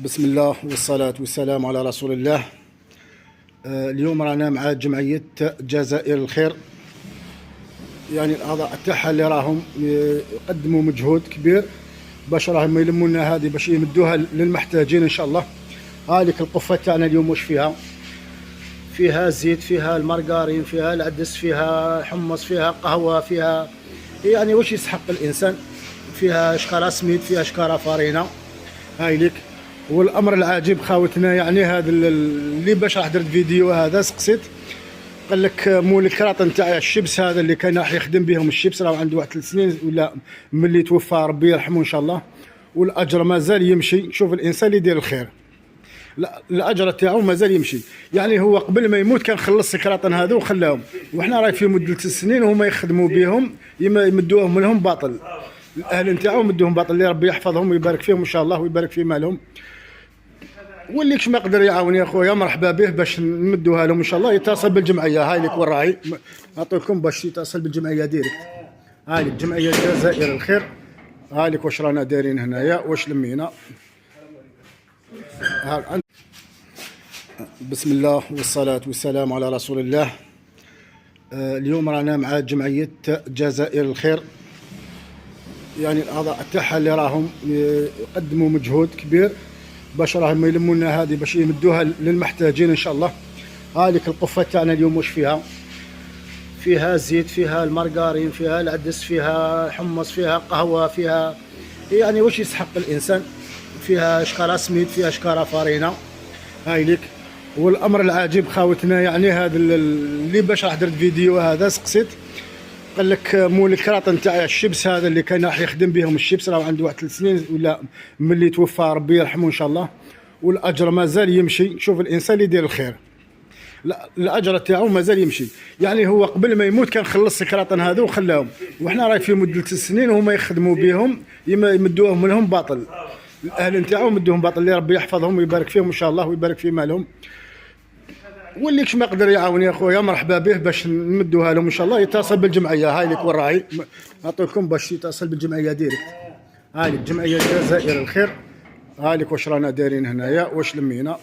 بسم الله والصلاة والسلام على رسول الله. اليوم رانا مع جمعية جزائر الخير، يعني الأعضاء تاعها اللي راهم يقدموا مجهود كبير باش راهم يلموا لنا هذه باش يمدوها للمحتاجين إن شاء الله. هذيك القفة تاعنا اليوم واش فيها؟ فيها زيت، فيها المارغرين، فيها العدس، فيها حمص، فيها قهوة، فيها يعني واش يسحق الإنسان، فيها شكارة سميد، شكارة شكارة فارينة. هاي لك. والامر العاجب خاوتنا، يعني هذا اللي باش راح درت فيديو هذا سقسيت، قال لك مول الكراط نتاع الشبس هذا اللي كان راح يخدم بهم الشبس راه عنده واحد 3 سنين ولا ملي توفى، ربي يرحمه ان شاء الله، والاجر مازال يمشي. شوف الانسان اللي يدير الخير، لا الاجر تاعو مازال يمشي. يعني هو قبل ما يموت كان خلص الكراطن هذو وخلاهم، وحنا راي في مده 3 سنين وهما يخدموا بهم، يمدوهم لهم باطل. الاهل نتاعهم مدوهم باطل، اللي ربي يحفظهم ويبارك فيهم ان شاء الله ويبارك في مالهم. واللي ما يقدر يعاون يا خويا مرحبا به باش نمدوها لهم ان شاء الله. يتصل بالجمعيه، هاي لك والراعي نعطيكم باش يتصل بالجمعيه ديريكت. هاي لك جمعيه جزائر الخير، هاي لك واش رانا دايرين هنايا، واش لمينا. بسم الله والصلاه والسلام على رسول الله. اليوم رانا مع جمعيه جزائر الخير، يعني الاعضاء تاعها اللي راهم يقدموا مجهود كبير باش راهم يلموا لنا هذه باش يمدوها للمحتاجين ان شاء الله. هذيك القفه تاعنا اليوم واش فيها؟ فيها زيت، فيها المارغرين، فيها العدس، فيها حمص، فيها قهوه، فيها يعني واش يسحق الانسان، فيها شكارة سميد، شكارة فارينة. هاي لك. والامر العاجب خاوتنا، يعني هذا اللي باش راح درت فيديو هذا سقسيت، قال لك مول الكراط نتاع الشبس هذا اللي كان راح يخدم بهم الشبس راه عنده واحد 3 سنين ولا ملي توفى، ربي يرحمه ان شاء الله، والاجر مازال يمشي. شوف الانسان اللي يدير الخير، لا الاجر تاعو مازال يمشي. يعني هو قبل ما يموت كان خلص الكراطن هذو وخلاهم، وحنا راي في مده 3 سنين وهما يخدموا بهم، يمدوهم لهم باطل. الاهل نتاعهم مدوهم باطل، اللي ربي يحفظهم ويبارك فيهم ان شاء الله ويبارك في مالهم. واللي ما يقدر يعاون يا خويا مرحبا به باش نمدوها لهم ان شاء الله. يتصل بالجمعيه، هاي لك والراعي نعطيكم باش يتصل بالجمعيه ديريكت. هاي لك جمعيه جزائر الخير، هاي لك واش رانا دايرين هنايا، واش لمينا.